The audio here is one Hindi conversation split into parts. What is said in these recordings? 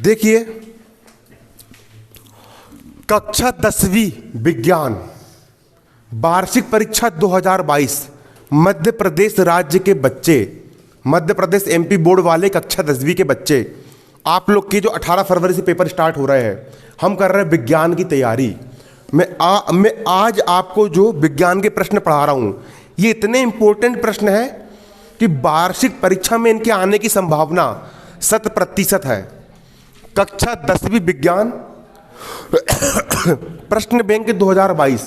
देखिए, कक्षा 10वीं विज्ञान वार्षिक परीक्षा 2022 मध्य प्रदेश राज्य के बच्चे, मध्य प्रदेश एमपी बोर्ड वाले कक्षा 10वीं के बच्चे, आप लोग के जो 18 फरवरी से पेपर स्टार्ट हो रहे हैं, हम कर रहे हैं विज्ञान की तैयारी। मैं आज आपको जो विज्ञान के प्रश्न पढ़ा रहा हूँ, ये इतने इंपॉर्टेंट प्रश्न हैं कि वार्षिक परीक्षा में इनके आने की संभावना 100% है। कक्षा 10वीं विज्ञान प्रश्न बैंक 2022,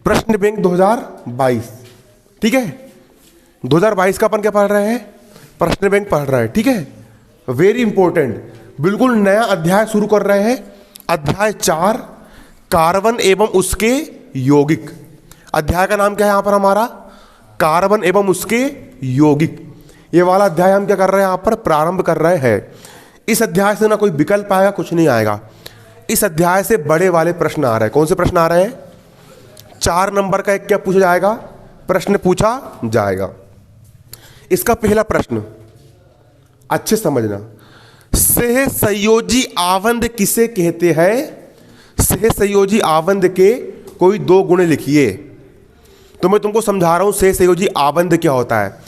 प्रश्न बैंक 2022, ठीक है। 2022 का अपन क्या पढ़ रहे हैं? प्रश्न बैंक पढ़ रहे हैं, ठीक है। वेरी इंपॉर्टेंट, बिल्कुल नया अध्याय शुरू कर रहे हैं। अध्याय 4, कार्बन एवं उसके यौगिक। अध्याय का नाम क्या है यहाँ पर हमारा? कार्बन एवं उसके यौगिक। ये वाला अध्याय हम क्या कर रहे हैं? यहाँ पर प्रारंभ कर रहे हैं। इस अध्याय से ना कोई विकल्प आएगा, कुछ नहीं आएगा। इस अध्याय से बड़े वाले प्रश्न आ रहे हैं। कौन से प्रश्न आ रहे हैं? 4 नंबर का एक क्या पूछा जाएगा? प्रश्न पूछा जाएगा। इसका पहला प्रश्न अच्छे समझना, सह संयोजी आबंध किसे कहते हैं? सह संयोजी आबंध के कोई 2 गुण लिखिए। तो मैं तुमको समझा रहा हूं सह संयोजी आबंध क्या होता है।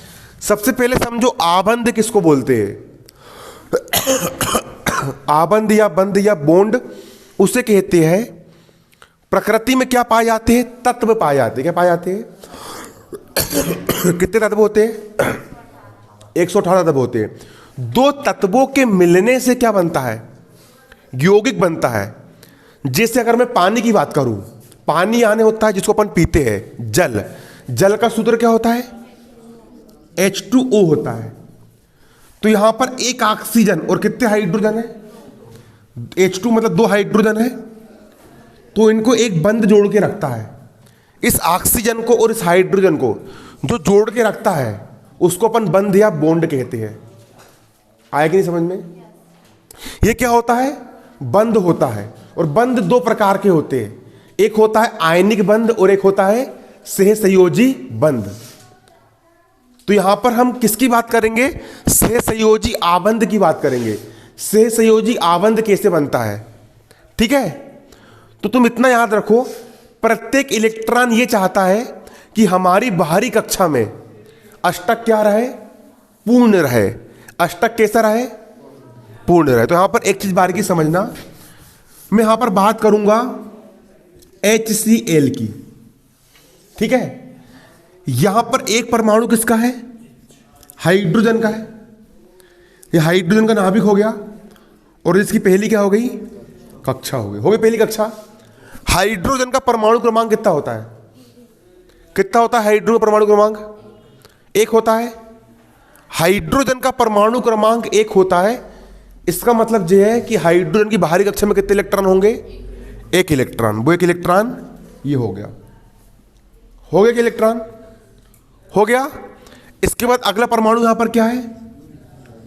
सबसे पहले समझो आबंध किसको बोलते हैं। आबंध या बंध या बॉन्ड उसे कहते हैं प्रकृति में क्या पाए जाते हैं? तत्व पाए जाते हैं। क्या पाए जाते हैं? कितने तत्व होते हैं? 118 तत्व होते हैं। 2 तत्वों के मिलने से क्या बनता है? यौगिक बनता है। जैसे अगर मैं पानी की बात करूं, पानी आने होता है जिसको अपन पीते हैं, जल। जल का सूत्र क्या होता है? H2O होता है। तो यहां पर एक ऑक्सीजन और कितने हाइड्रोजन है? H2 मतलब 2 हाइड्रोजन है। तो इनको एक बंध जोड़ के रखता है। इस ऑक्सीजन को और इस हाइड्रोजन को जो जोड़ के रखता है उसको अपन बंध या बॉन्ड कहते हैं। आया कि नहीं समझ में? ये क्या होता है? बंध होता है। और बंध 2 प्रकार के होते हैं, एक होता है आयनिक बंध और एक होता है सह संयोजी बंध। तो यहां पर हम किसकी बात करेंगे? सह संयोजी आबंध की बात करेंगे। सह संयोजी आबंध कैसे बनता है, ठीक है। तो तुम इतना याद रखो, प्रत्येक इलेक्ट्रॉन ये चाहता है कि हमारी बाहरी कक्षा में अष्टक क्या रहे? पूर्ण रहे। अष्टक कैसा रहे? पूर्ण रहे। तो यहां पर एक चीज बारीकी समझना, मैं यहां पर बात करूंगा HCl की, ठीक है। यहां पर एक परमाणु किसका है? हाइड्रोजन का है। ये हाइड्रोजन का नाभिक हो गया और इसकी पहली क्या हो गई? कक्षा हो गई पहली कक्षा। हाइड्रोजन का परमाणु क्रमांक कितना होता है? कितना होता है हाइड्रोजन का परमाणु क्रमांक? 1 होता है। हाइड्रोजन का परमाणु क्रमांक 1 होता है। इसका मतलब यह है कि हाइड्रोजन की बाहरी कक्षा में कितने इलेक्ट्रॉन होंगे? 1 इलेक्ट्रॉन। वो 1 इलेक्ट्रॉन ये हो गया कि इलेक्ट्रॉन हो गया। इसके बाद अगला परमाणु यहां पर क्या है?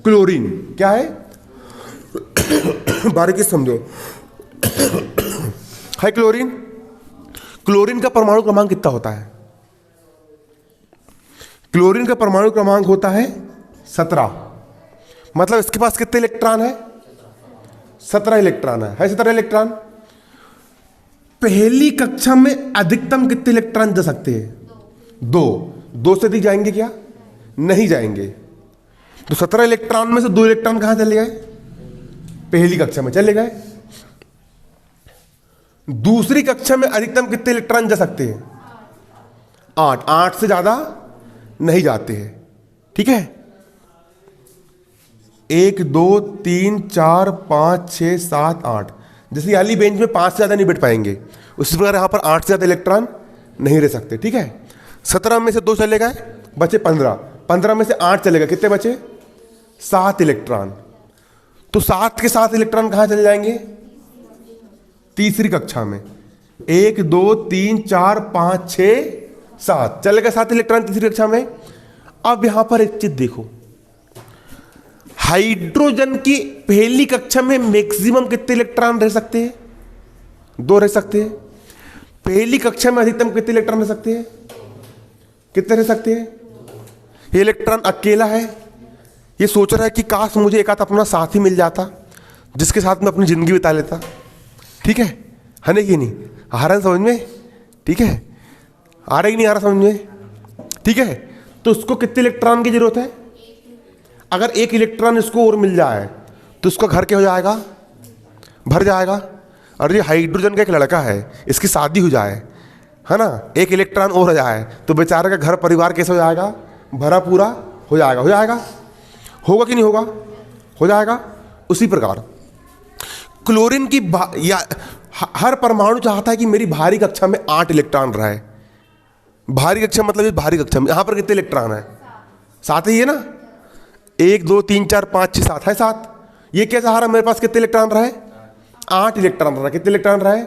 क्लोरीन। क्या है? बारीकी समझो, है क्लोरीन। क्लोरीन का परमाणु क्रमांक कितना होता है? क्लोरीन का परमाणु क्रमांक होता है 17। मतलब इसके पास कितने इलेक्ट्रॉन है? 17 इलेक्ट्रॉन है 17 इलेक्ट्रॉन। पहली कक्षा में अधिकतम कितने इलेक्ट्रॉन जा सकते हैं? 2 से दी जाएंगे क्या? नहीं जाएंगे। तो 17 इलेक्ट्रॉन में से 2 इलेक्ट्रॉन कहां चले गए? पहली कक्षा में चले गए। दूसरी कक्षा में अधिकतम कितने इलेक्ट्रॉन जा सकते हैं? 8 से ज्यादा नहीं जाते हैं, ठीक है। 1 2 3 4 5 6 7 8, जैसे वाली बेंच में 5 से ज्यादा नहीं बैठ पाएंगे, उसी प्रकार यहां पर 8 से ज्यादा इलेक्ट्रॉन नहीं रह सकते, ठीक है। 17 में से 2 चले गए, बचे 15 में से 8 चले गए, कितने बचे? 7 इलेक्ट्रॉन। तो 7 के 7 इलेक्ट्रॉन कहां चले जाएंगे? तीसरी कक्षा में। 1 2 3 4 5 6 7 चले गए 7 इलेक्ट्रॉन तीसरी कक्षा में। अब यहां पर एक चीज देखो, हाइड्रोजन की पहली कक्षा में मैक्सिमम कितने इलेक्ट्रॉन रह सकते हैं? 2 रह सकते हैं। पहली कक्षा में अधिकतम कितने इलेक्ट्रॉन रह सकते हैं? कितने रह सकते हैं? ये इलेक्ट्रॉन अकेला है, ये सोच रहा है कि काश मुझे एक आध अपना साथी मिल जाता जिसके साथ मैं अपनी ज़िंदगी बिता लेता। ठीक है ना कि नहीं? आ रहा है समझ में? ठीक है, आ रहा ही नहीं आ रहा समझ में? ठीक है, तो उसको कितने इलेक्ट्रॉन की जरूरत है? अगर एक इलेक्ट्रॉन इसको और मिल जाए तो उसका घर क्या हो जाएगा? भर जाएगा। और ये हाइड्रोजन का एक लड़का है, इसकी शादी हो जाए, है ना, एक इलेक्ट्रॉन और हो जाए तो बेचारे का घर परिवार कैसे हो जाएगा? भरा पूरा हो जाएगा। हो जाएगा, होगा कि नहीं होगा? हो जाएगा। उसी प्रकार क्लोरीन की हर परमाणु चाहता है कि मेरी भारी कक्षा में 8 इलेक्ट्रॉन रहे। भारी कक्षा मतलब भारी कक्षा में यहां पर कितने इलेक्ट्रॉन है? 7 ही है ना। 1 2 3 4 5 6 7 है 7। ये क्या चाह रहा मेरे पास कितने इलेक्ट्रॉन रहे? 8 इलेक्ट्रॉन रहा। कितने इलेक्ट्रॉन रहे?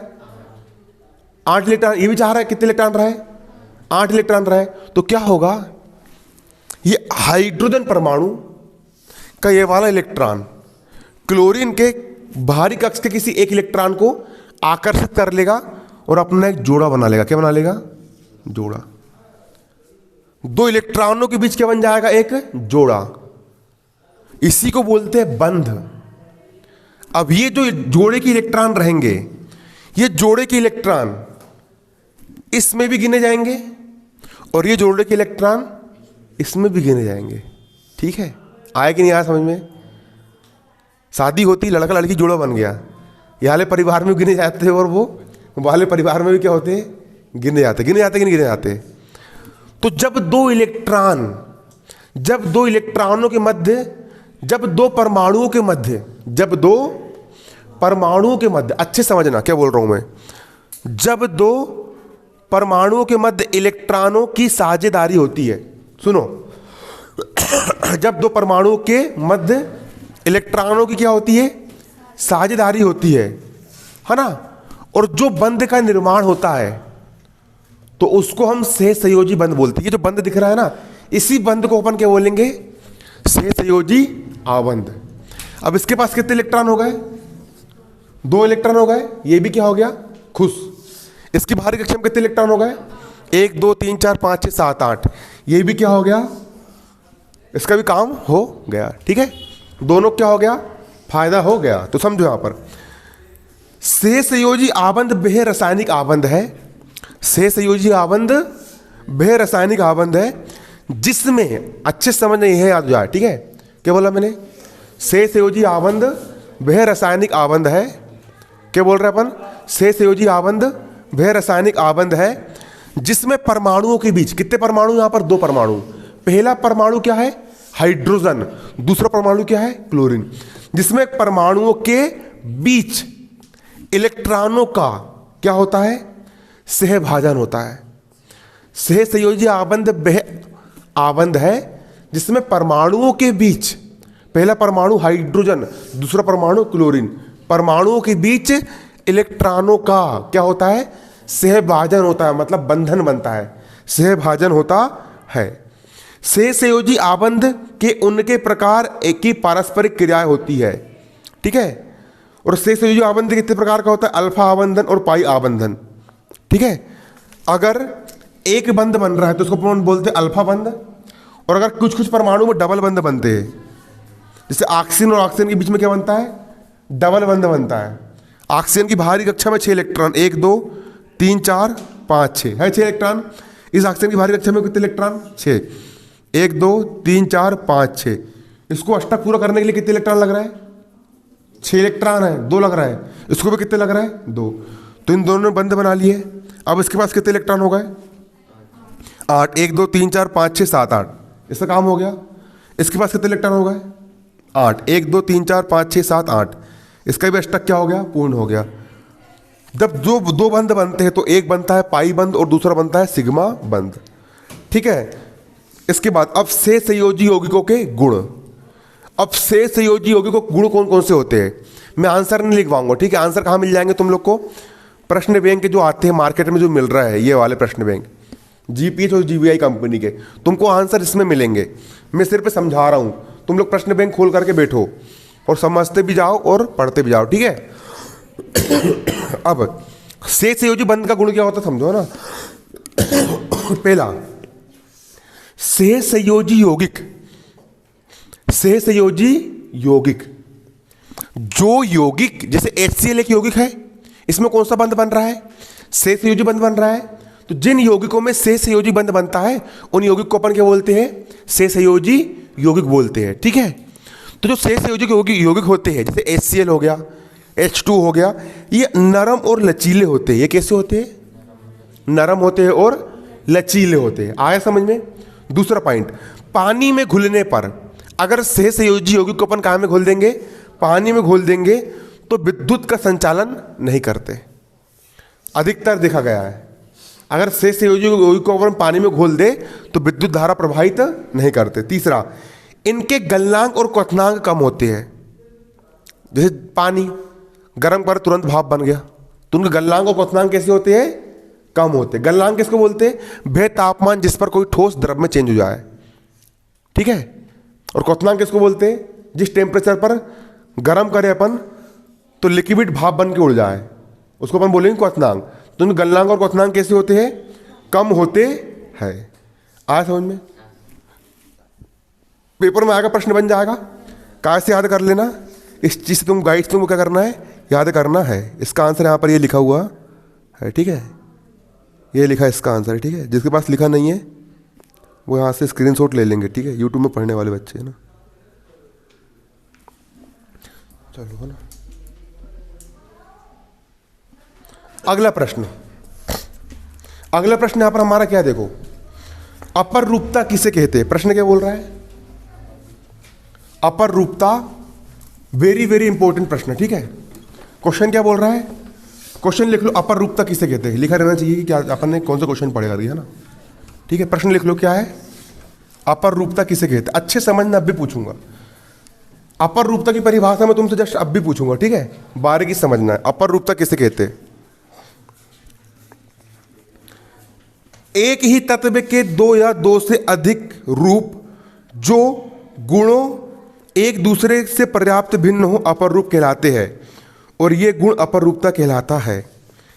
8 इलेक्ट्रॉन। ये भी चाह रहा है कितने इलेक्ट्रॉन रहे? 8 इलेक्ट्रॉन रहे। तो क्या होगा? ये हाइड्रोजन परमाणु का ये वाला इलेक्ट्रॉन क्लोरीन के भारी कक्ष के किसी एक इलेक्ट्रॉन को आकर्षित कर लेगा और अपना एक जोड़ा बना लेगा। क्या बना लेगा? जोड़ा। 2 इलेक्ट्रॉनों के बीच क्या बन जाएगा? एक जोड़ा। इसी को बोलते हैं बंध। अब ये जो जोड़े के इलेक्ट्रॉन रहेंगे, ये जोड़े के इलेक्ट्रॉन इसमें भी गिने जाएंगे और ये जोड़े के इलेक्ट्रॉन इसमें भी गिने जाएंगे। ठीक है, आया कि नहीं आया समझ में? शादी होती, लड़का लड़की जोड़ा बन गया, ये वाले परिवार में गिने जाते हैं और वो वाले परिवार में भी क्या होते हैं? गिने जाते। गिने जाते कि नहीं गिने जाते? तो जब 2 इलेक्ट्रॉनों के मध्य, जब 2 परमाणुओं के मध्य, जब 2 परमाणुओं के मध्य, अच्छे समझना क्या बोल रहा हूं मैं, जब 2 परमाणुओं के मध्य इलेक्ट्रॉनों की साझेदारी होती है, सुनो, जब 2 परमाणुओं के मध्य इलेक्ट्रॉनों की क्या होती है? साझेदारी होती है ना, और जो बंध का निर्माण होता है तो उसको हम सहसंयोजी बंध बोलते हैं। ये जो बंध दिख रहा है ना, इसी बंध को अपन क्या बोलेंगे? सहसंयोजी आबंध। अब इसके पास कितने इलेक्ट्रॉन हो गए? 2 इलेक्ट्रॉन हो गए। ये भी क्या हो गया? खुश। इसकी भारी कक्षा में कितने इलेक्ट्रॉन हो गए? 1 2 3 4 5 6 7 8। ये भी क्या हो गया? इसका भी काम हो गया। ठीक है, दोनों क्या हो गया? फायदा हो गया। तो समझो यहां पर सहसंयोजी आबंध वह रासायनिक आबंध है, सहसंयोजी आबंध वह रासायनिक आबंध है जिसमें, अच्छे समझना यह याद हो जाए। ठीक है, क्या बोला मैंने? सहसंयोजी आबंध वह रासायनिक आबंध है। क्या बोल रहे अपन? सहसंयोजी आबंध वह रासायनिक आबंध है जिसमें परमाणुओं के बीच, कितने परमाणु? यहां पर 2 परमाणु। पहला परमाणु क्या है? हाइड्रोजन। दूसरा परमाणु क्या है? क्लोरीन। जिसमें परमाणुओं के बीच इलेक्ट्रॉनों का क्या होता है? सहभाजन होता है। सहसंयोजी आबंध वह आबंध है जिसमें परमाणुओं के बीच, पहला परमाणु हाइड्रोजन, दूसरा परमाणु क्लोरीन, परमाणुओं के बीच इलेक्ट्रॉनों का क्या होता है? सहभाजन होता है, मतलब बंधन बनता है, सहभाजन होता है। सहसंयोजी आबंध के उनके प्रकार एक ही पारस्परिक क्रियाएं होती है। ठीक है, और सहसंयोजी आबंध कितने प्रकार का होता है? अल्फा आबंधन और पाई आबंधन। ठीक है, अगर एक बंध बन रहा है तो उसको अपन बोलते हैं अल्फा बंध, और अगर कुछ कुछ परमाणु में डबल बंध बनते हैं, जैसे ऑक्सीजन और ऑक्सीजन के बीच में क्या बनता है? डबल बंध बनता है। ऑक्सीजन की बाहरी कक्षा में 6 इलेक्ट्रॉन, 1 2 3 4 5 6 है, 6 इलेक्ट्रॉन। इस ऑक्सीजन की बाहरी कक्षा में कितने इलेक्ट्रॉन? 6। 1 2 3 4 5 6। इसको अष्टक पूरा करने के लिए कितने इलेक्ट्रॉन लग रहा है? 6 इलेक्ट्रॉन है, 2 लग रहा है। इसको भी कितने लग रहा है? 2। तो इन दोनों ने बंध बना लिए। अब इसके पास कितने इलेक्ट्रॉन हो गए? 8। 1 2 3 4 5 6 7 8। इसका काम हो गया। इसके पास कितने इलेक्ट्रॉन हो गए? 8। 1 2 3 4 5 6 7 8। इसका भी अष्टक क्या हो गया? पूर्ण हो गया। जब जो 2 बंध बनते हैं तो एक बनता है पाई बंध और दूसरा बनता है सिग्मा बंध। ठीक है, इसके बाद अब सहसंयोजी यौगिकों के गुण। अब सहसंयोजी यौगिकों के गुण कौन कौन से होते हैं? मैं आंसर नहीं लिख पाऊंगा। ठीक है, आंसर कहाँ मिल जाएंगे तुम लोग को? प्रश्न बैंक के जो आते हैं मार्केट में, जो मिल रहा है ये वाले प्रश्न बैंक, जीपीएच और जीवीआई कंपनी के, तुमको आंसर इसमें मिलेंगे। मैं सिर्फ समझा रहा हूं, तुम लोग प्रश्न बैंक खोल करके बैठो और समझते भी जाओ और पढ़ते भी जाओ। ठीक है, अब सहसंयोजी बंध का गुण क्या होता है समझो ना। पहला, सहसंयोजी यौगिक सहसंयोजी यौगिक, जो यौगिक जैसे HCl एक यौगिक है, इसमें कौन सा बंध बन रहा है? सहसंयोजी बंध बन रहा है। तो जिन यौगिकों में सहसंयोजी बंध बनता है उन यौगिक को अपन क्या बोलते हैं? सहसंयोजी यौगिक बोलते हैं। ठीक है, तो जो सहसंयोजी यौगिक होते हैं जैसे HCl हो गया, H2 हो गया, ये नरम और लचीले होते हैं। ये कैसे होते हैं? नरम होते हैं और लचीले होते हैं। आया समझ में? दूसरा पॉइंट, पानी में घुलने पर अगर सहसंयोजी यौगिक को अपन कहाँ में घोल देंगे? पानी में घोल देंगे तो विद्युत का संचालन नहीं करते। अधिकतर देखा गया है अगर सहसंयोजी यौगिक को अपन पानी में घोल दे तो विद्युत धारा प्रवाहित नहीं करते। तीसरा, इनके गलनांक और क्वथनांक कम होते हैं। जैसे पानी गर्म कर तुरंत भाप बन गया, तो उनके गलनांक और क्वथनांक कैसे होते हैं? कम होते हैं। गलनांक किसको बोलते हैं? वह तापमान जिस पर कोई ठोस द्रव में चेंज हो जाए। ठीक है, और क्वथनांक किसको बोलते हैं? जिस टेम्परेचर पर गर्म करें अपन तो लिक्विड भाप बन के उड़ जाए, उसको अपन बोलेंगे क्वथनांक। तो उनके गलनांक और क्वथनांक कैसे होते हैं? कम होते हैं। आया समझ में? पेपर में आएगा, प्रश्न बन जाएगा, कैसे याद कर लेना। इस चीज़ से तुम गाइड तुमको क्या करना है? याद करना है। इसका आंसर यहाँ पर ये लिखा हुआ है। ठीक है, ये लिखा है इसका आंसर। ठीक है, जिसके पास लिखा नहीं है वो यहाँ से स्क्रीनशॉट ले लेंगे। ठीक है, यूट्यूब में पढ़ने वाले बच्चे है ना। चलो है ना, अगला प्रश्न। अगला प्रश्न यहां पर हमारा क्या देखो, अपर रूपता किसे कहते हैं? प्रश्न क्या बोल रहा है? अपर रूपता, वेरी वेरी इंपॉर्टेंट प्रश्न। ठीक है, क्वेश्चन क्या बोल रहा है? क्वेश्चन लिख लो, अपर रूपता किसे कहते हैं। लिखा रहना चाहिए कि क्या अपन ने कौन सा क्वेश्चन पढ़ेगा, है ना। ठीक है, प्रश्न लिख लो, क्या है? अपर रूपता किसे कहते हैं। अच्छे समझना, अब भी पूछूंगा। अपर रूपता की परिभाषा में तुमसे जस्ट अब भी पूछूंगा। ठीक है, बारीकी समझना है। अपर रूपता किसे कहते हैं? एक ही तत्व के दो या दो से अधिक रूप जो गुणों एक दूसरे से पर्याप्त भिन्न हो अपर रूप कहलाते हैं, और ये गुण अपर रूपता कहलाता है।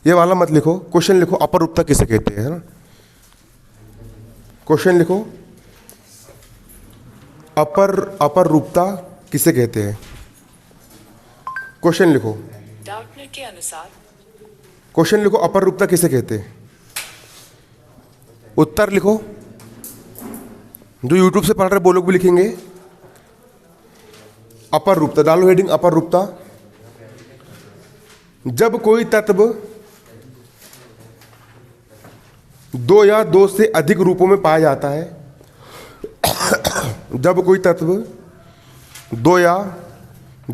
ये वाला मत लिखो, क्वेश्चन लिखो, अपर रूपता किसे कहते हैं, है ना। क्वेश्चन लिखो, अपर रूपता किसे कहते हैं। क्वेश्चन लिखो, डार्टनेट के अनुसार क्वेश्चन लिखो, अपर रूपता किसे कहते हैं। उत्तर लिखो। जो यूट्यूब से पढ़ रहे वो लोग भी लिखेंगे। अपर रूपता डालो हेडिंग, अपर रूपता। जब कोई तत्व दो या दो से अधिक रूपों में पाया जाता है, जब कोई तत्व दो या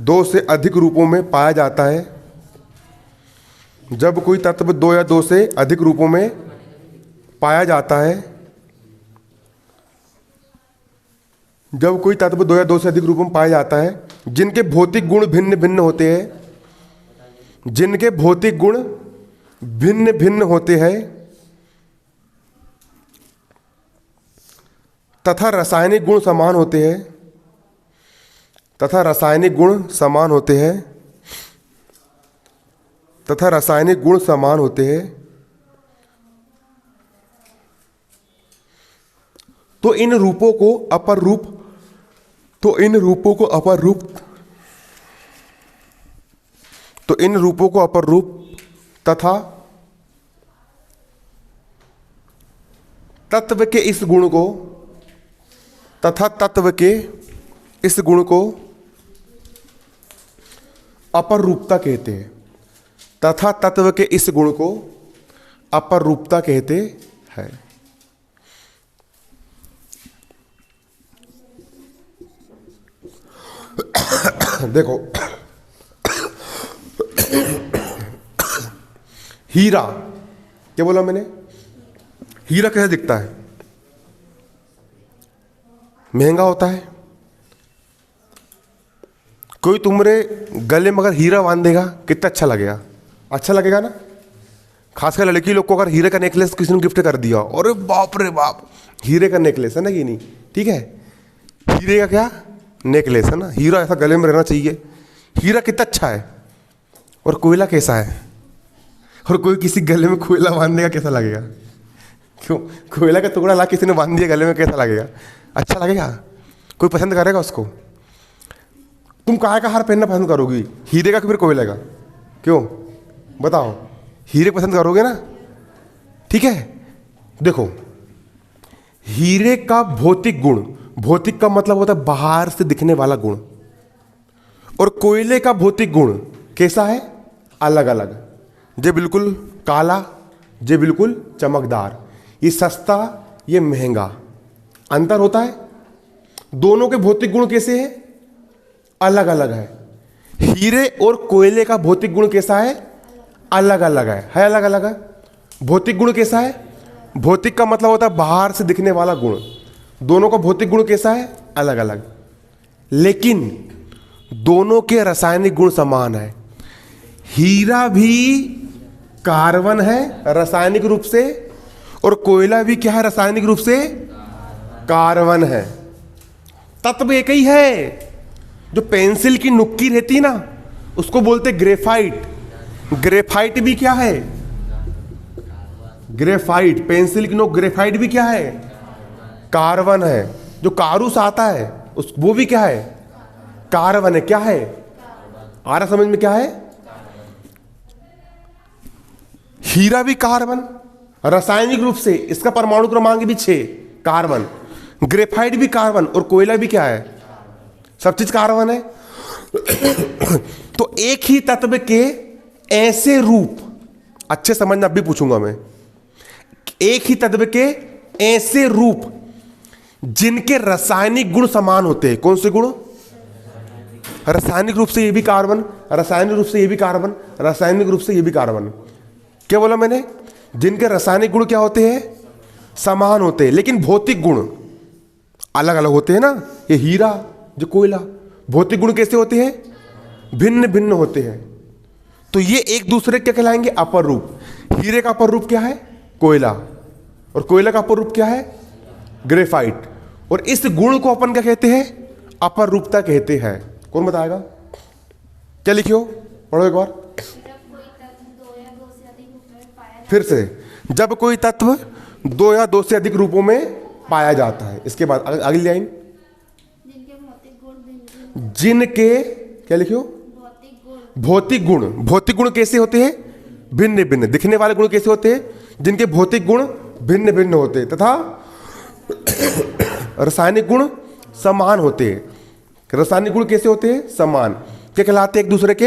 दो से अधिक रूपों में पाया जाता है, जब कोई तत्व दो या दो से अधिक रूपों में पाया जाता है, जब कोई तत्व दो या दो से अधिक रूपों में पाया जाता है, जिनके भौतिक गुण भिन्न भिन्न होते हैं, जिनके भौतिक गुण भिन्न भिन्न होते हैं तथा रासायनिक गुण समान होते हैं, तथा रासायनिक गुण समान होते हैं, तथा रासायनिक गुण समान होते हैं, तो इन रूपों को अपर रूप, तो इन रूपों को अपर रूप, तो इन रूपों को अपर रूप तथा तत्व के इस गुण को, तथा तत्व के इस गुण को अपर रूपता कहते हैं, तथा तत्व के इस गुण को अपर रूपता कहते हैं। देखो, हीरा, क्या बोला मैंने? हीरा कैसे दिखता है? महंगा होता है। कोई तुम्हारे गले में अगर हीरा बांध देगा कितना अच्छा लगेगा? अच्छा लगेगा ना। खासकर लड़की लोग को अगर हीरे का नेकलेस किसी ने गिफ्ट कर दिया, अरे बाप रे बाप, हीरे का नेकलेस है ना कि नहीं? ठीक है, हीरे का क्या नेकलेस है ना, हीरा ऐसा गले में रहना चाहिए। हीरा कितना अच्छा है। और कोयला कैसा है? और कोई किसी गले में कोयला बांध देगा कैसा लगेगा? क्यों? कोयला का टुकड़ा ला किसी ने बांध दिया गले में, कैसा लगेगा? अच्छा लगेगा? कोई पसंद करेगा उसको? तुम काय का हार पहनना पसंद करोगी, हीरे का कि फिर कोयले का? क्यों बताओ, हीरे पसंद करोगे ना? ठीक है, देखो हीरे का भौतिक गुण, भौतिक का मतलब होता है बाहर से दिखने वाला गुण, और कोयले का भौतिक गुण कैसा है? अलग अलग। ये बिल्कुल काला, ये बिल्कुल चमकदार, ये सस्ता, ये महंगा, अंतर होता है। दोनों के भौतिक गुण कैसे हैं? अलग अलग है। हीरे और कोयले का भौतिक गुण कैसा है? अलग अलग है अलग अलग है। भौतिक गुण कैसा है? भौतिक का मतलब होता है बाहर से दिखने वाला गुण, दोनों का भौतिक गुण कैसा है? अलग अलग। लेकिन दोनों के रासायनिक गुण समान है। हीरा भी कार्बन है रासायनिक रूप से, और कोयला भी क्या है रासायनिक रूप से? कार्बन है। तत्व एक ही है। जो पेंसिल की नुक्की रहती है ना, उसको बोलते ग्रेफाइट। ग्रेफाइट भी क्या है? ग्रेफाइट, पेंसिल की नोक ग्रेफाइट भी क्या है? कार्बन है। जो कारूस आता है उस वो भी क्या है? कार्बन है। क्या है? आ रहा समझ में क्या है? हीरा भी कार्बन रासायनिक रूप से, इसका परमाणु क्रमांक भी 6 कार्बन। ग्रेफाइट भी कार्बन, और कोयला भी क्या है? सब चीज कार्बन है। तो एक ही तत्व के ऐसे रूप, अच्छे समझना, अब भी पूछूंगा मैं, एक ही तत्व के ऐसे रूप जिनके रासायनिक गुण समान होते हैं। कौन से गुण? रासायनिक रूप से ये भी कार्बन, रासायनिक रूप से ये भी कार्बन, रासायनिक रूप से ये भी कार्बन। क्या बोला मैंने? जिनके रासायनिक गुण क्या होते हैं? समान होते हैं, लेकिन भौतिक गुण अलग अलग होते हैं ना। ये हीरा, जो कोयला, भौतिक गुण कैसे होते हैं? भिन्न भिन्न होते हैं। तो ये एक दूसरे क्या कहलाएंगे? अपर रूप। हीरे का अपर रूप क्या है? कोयला, और कोयला का अपर रूप क्या है? ग्रेफाइट। और इस गुण को अपन क्या कहते हैं? अपर रूपता कहते हैं। कौन बताएगा? क्या लिखियो, पढ़ो एक बार फिर से। जब कोई तत्व 2 या 2 से अधिक रूपों में पाया जाता है। इसके बाद अगली लाइन, जिनके क्या लिखियो? भौतिक गुण। भौतिक गुण कैसे होते हैं? भिन्न भिन्न। दिखने वाले गुण कैसे होते हैं? जिनके भौतिक गुण भिन्न भिन्न होते हैं, तथा रासायनिक गुण समान होते हैं। रासायनिक गुण कैसे होते हैं? समान। क्या कहलाते हैं? एक दूसरे के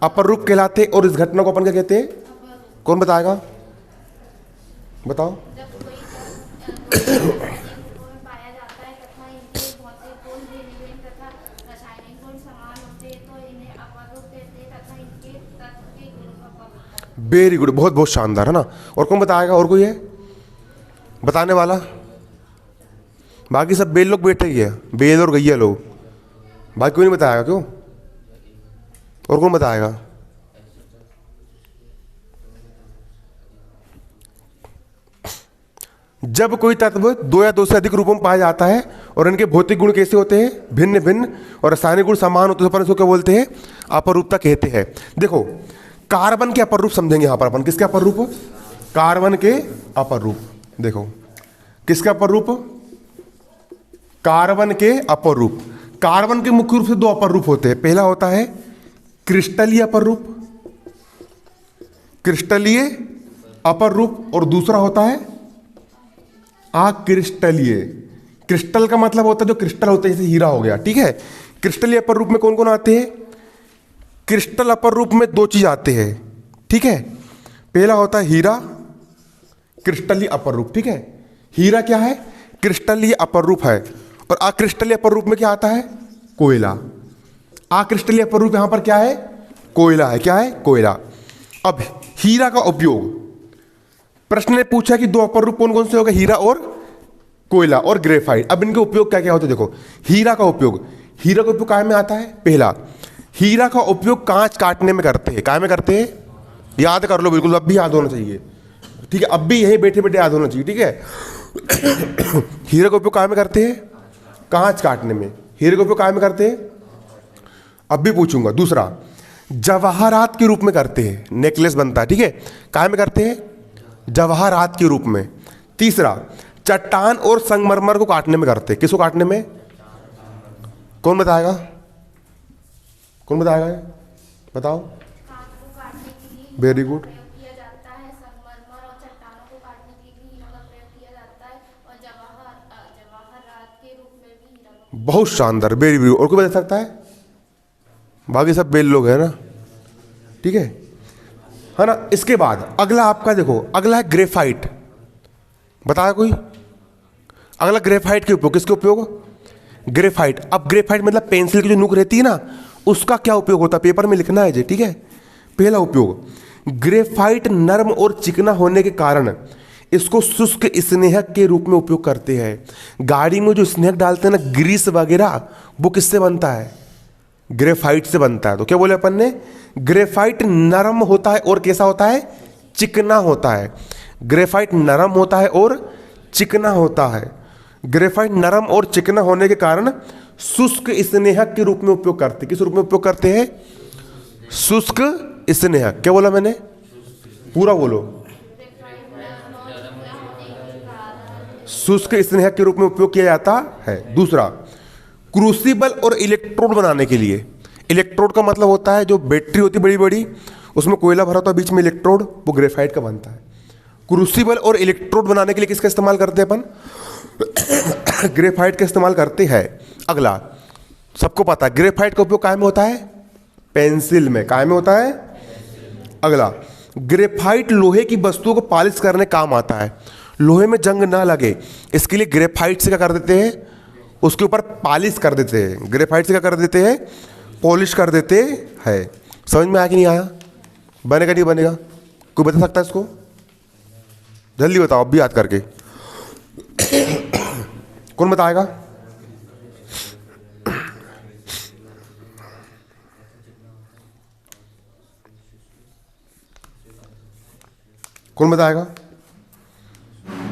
अपर रूप कहलाते हैं। और इस घटना को अपन क्या कहते हैं? कौन बताएगा? बताओ। वेरी गुड, बहुत बहुत शानदार है ना। और कौन बताएगा? और कोई है बताने वाला? बाकी सब बेल लोग बैठे ही है, बेल और गैया लोग। बाकी कोई नहीं बताएगा? क्यों? और कौन बताएगा? जब कोई तत्व 2 या 2 से अधिक रूपों में पाया जाता है और इनके भौतिक गुण कैसे होते हैं? भिन्न भिन्न, और रासायनिक गुण समान होते हैं, तो अपन इसको क्या बोलते हैं? अपर रूपता कहते हैं। देखो, कार्बन के अपर रूप समझेंगे यहां पर अपन। किसके अपर रूप? कार्बन के अपर रूप। देखो, किसका अपर रूप? कार्बन के अपर रूप। कार्बन के मुख्य रूप से 2 अपर रूप होते हैं। पहला होता है क्रिस्टलीय अपर रूप, क्रिस्टलीय अपर रूप, और दूसरा होता है अक्रिस्टलीय। क्रिस्टल का मतलब होता है जो क्रिस्टल होता है, जैसे हीरा हो गया, ठीक है। क्रिस्टलीय अपर रूप में कौन कौन आते हैं? क्रिस्टल अपर रूप में 2 चीज आते हैं, ठीक है। पहला होता है हीरा, क्रिस्टलीय अपर रूप, ठीक है। हीरा क्या है? क्रिस्टलीय अपर रूप है। और अक्रिस्टलीय अपर रूप में क्या आता है? कोयला। अक्रिस्टलीय अपर रूप यहां पर क्या है? कोयला है। क्या है? कोयला। अब हीरा का उपयोग, प्रश्न ने पूछा कि 2 अपर रूप कौन कौन से होगा? हीरा और कोयला और ग्रेफाइट। अब इनके उपयोग क्या क्या होते हैं? देखो, हीरा का उपयोग, हीरा का उपयोग काय में आता है? पहला, हीरा का उपयोग कांच काटने में करते हैं। काय में करते हैं? याद कर लो, बिल्कुल अब भी याद होना चाहिए, ठीक है। अब भी यही बैठे बैठे याद होना चाहिए, ठीक है। हीरे का उपयोग काय में करते हैं? कांच काटने में। हीरे का उपयोग काय में करते हैं? अब भी पूछूंगा। दूसरा, जवाहरात के रूप में करते हैं, नेकलेस बनता है, ठीक है। काय में करते हैं? जवाहरात के रूप में। तीसरा, चट्टान और संगमरमर को काटने में करते हैं। किसको काटने में? कौन बताएगा? कौन बताएगा ये? बताओ। काठ को काटने के लिए वेरी गुड। प्रयोग किया जाता है। संगमरमर और चट्टानों को काटने के लिए हीरा का प्रयोग किया जाता है और जवाहरात के रूप में भी हीरा का। बहुत शानदार, वेरी वेरी। और कोई बता सकता है? बाकी सब बेल लोग हैं ना, ठीक है ना। इसके बाद अगला आपका देखो, अगला है ग्रेफाइट। बताया कोई? अगला ग्रेफाइट के उपयोग, किसके उपयोग? ग्रेफाइट। अब ग्रेफाइट मतलब पेंसिल की जो नोक रहती है ना, उसका क्या उपयोग होता है, पेपर में लिखना है जी, ठीक है। पहला उपयोग, ग्रेफाइट नरम और चिकना होने के कारण इसको शुष्क स्नेहक के रूप में उपयोग करते हैं। गाड़ी में जो स्नेहक डालते हैं ना, ग्रीस वगैरह, वो किससे बनता है? ग्रेफाइट से बनता है। तो क्या बोले अपन ने? ग्रेफाइट नरम होता है और कैसा होता है? चिकना होता है। ग्रेफाइट नरम होता है और चिकना होता है। ग्रेफाइट नरम और चिकना होने के कारण शुष्क स्नेहक के रूप में उपयोग करते। किस रूप में उपयोग करते हैं? शुष्क स्नेहक। क्या बोला मैंने? पूरा बोलो। शुष्क स्नेहक के रूप में उपयोग किया जाता है। दूसरा, क्रूसिबल और इलेक्ट्रोड बनाने के लिए। इलेक्ट्रोड का मतलब होता है जो बैटरी होती है बड़ी बड़ी, उसमें कोयला भरा होता है, बीच में इलेक्ट्रोड, वो ग्रेफाइट का बनता है। क्रूसिबल और इलेक्ट्रोड बनाने के लिए किसका इस्तेमाल करते हैं अपन? ग्रेफाइट का इस्तेमाल करते हैं। अगला, सबको पता है ग्रेफाइट का उपयोग काय में होता है? पेंसिल में। काय में होता है? अगला, ग्रेफाइट लोहे की वस्तुओं को पॉलिश करने काम आता है। लोहे में जंग ना लगे इसके लिए ग्रेफाइट से क्या कर देते हैं? उसके ऊपर पॉलिश कर देते हैं। ग्रेफाइट से क्या कर देते हैं? पॉलिश कर देते हैं। समझ में आया कि नहीं आया? बनेगा नहीं बनेगा? कोई बता सकता है इसको? जल्दी बताओ, अब भी याद करके। कौन बताएगा? कौन बताएगा?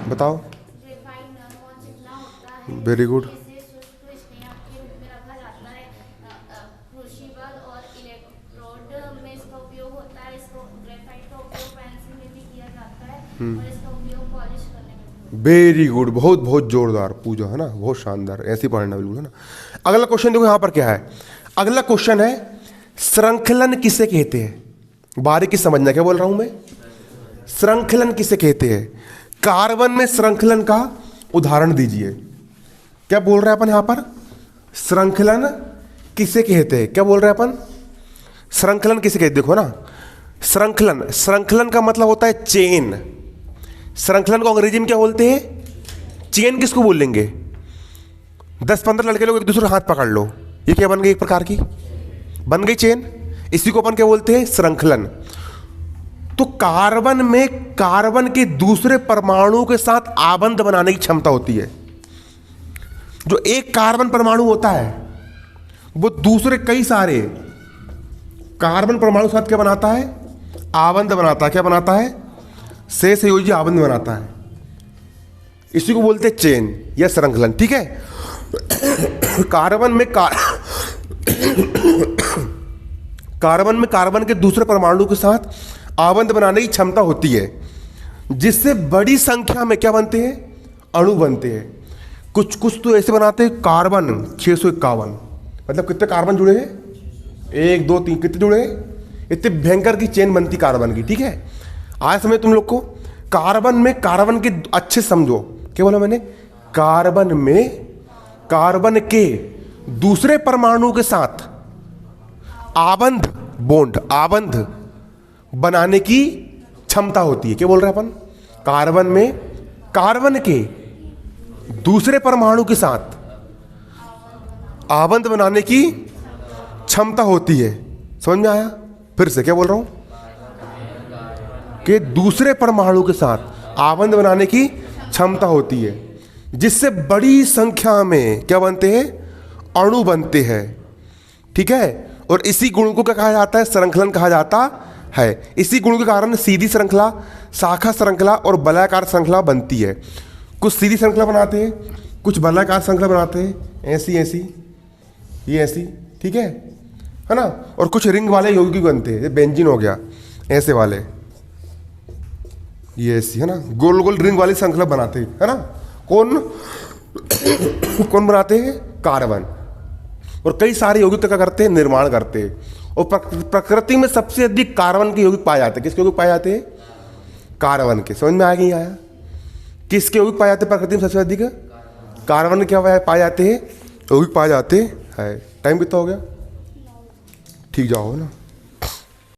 बताओ। ग्रेफाइट नरम और चिकना होता है। Very good. इसे शुष्क स्नेहक के रूप में रखा जाता है। क्रूसिबल और इलेक्ट्रोड में इसका उपयोग होता है। इसको ग्रेफाइट का उपयोग पेंसिल में भी किया जाता है और इसका उपयोग पॉलिश करने में। वेरी गुड, बहुत बहुत जोरदार पूजा, है ना, बहुत शानदार। ऐसे ही पढ़ना बिल्कुल, है ना। अगला क्वेश्चन देखो यहाँ पर क्या है। अगला क्वेश्चन है, श्रृंखलन किसे कहते हैं? बारीकी समझना, क्या बोल रहा हूं मैं? श्रृंखलन किसे कहते हैं? कार्बन में श्रृंखलन का उदाहरण दीजिए। क्या बोल रहे हैं अपन यहां पर? श्रृंखलन किसे कहते हैं? क्या बोल रहे हैं अपन? श्रृंखलन किसे कहते हैं? देखो ना, श्रृंखलन, श्रृंखलन का मतलब होता है चेन। श्रृंखलन को अंग्रेजी में क्या बोलते हैं? चेन। किसको बोलेंगे? 10-15 लड़के लोग एक दूसरे हाथ पकड़ लो, ये क्या बन गई? एक प्रकार की बन गई चेन। इसी को अपन क्या बोलते हैं? श्रृंखलन। तो कार्बन में कार्बन के दूसरे परमाणु के साथ आबंध बनाने की क्षमता होती है। जो एक कार्बन परमाणु होता है वो दूसरे कई सारे कार्बन परमाणु के साथ क्या बनाता है? आबंध बनाता है। क्या बनाता है? सहसंयोजी आबंध बनाता है। इसी को बोलते हैं चेन या श्रृंखलन, ठीक है। कार्बन में कार्बन के दूसरे परमाणु के साथ आबंध बनाने की क्षमता होती है, जिससे बड़ी संख्या में क्या बनते हैं? अणु बनते हैं। कुछ कुछ तो ऐसे बनाते हैं कार्बन 651, मतलब कितने कार्बन जुड़े हैं? 1 2 3, कितने जुड़े हैं? इतने भयंकर की चेन बनती कार्बन की, ठीक है। आज समझ तुम लोग को कार्बन में कार्बन के अच्छे समझो। क्या बोला मैंने? कार्बन में कार्बन के दूसरे परमाणु के साथ आबंध, बॉन्ड, आबंध बनाने की क्षमता होती है। क्या बोल रहे हैं अपन? कार्बन में कार्बन के दूसरे परमाणु के साथ आबंध बनाने की क्षमता होती है। समझ में आया? फिर से क्या बोल रहा हूं? कि दूसरे परमाणु के साथ आबंध बनाने की क्षमता होती है, जिससे बड़ी संख्या में क्या बनते हैं? अणु बनते हैं, ठीक है। और इसी गुण को क्या कहा जाता है? श्रृंखलन कहा जाता है। इसी गुण के कारण सीधी श्रृंखला, शाखा श्रृंखला और वलयाकार श्रृंखला बनती है। कुछ सीधी श्रृंखला बनाते हैं, कुछ वलयाकार श्रृंखला बनाते हैं, ऐसी ऐसी, ये ऐसी, ठीक है ना। और कुछ रिंग वाले यौगिक बनते हैं, बेंजीन हो गया, ऐसे वाले, ये ऐसी, है ना, गोल गोल रिंग वाली श्रृंखला बनाते हैं, है ना। कौन कौन बनाते हैं? कार्बन। और कई सारे यौगिक क्या करते हैं, निर्माण करते हैं। और प्रकृति में सबसे अधिक कार्बन के यौगिक पाए जाते हैं। किसके यौगिक पाए जाते हैं? कार्बन के। समझ में आया कि नहीं आया? किसके यौगिक पाए जाते हैं प्रकृति में सबसे अधिक? कार्बन के क्या पाए जाते हैं? यौगिक पाए जाते हैं। टाइम कितना हो गया? ठीक जाओ ना।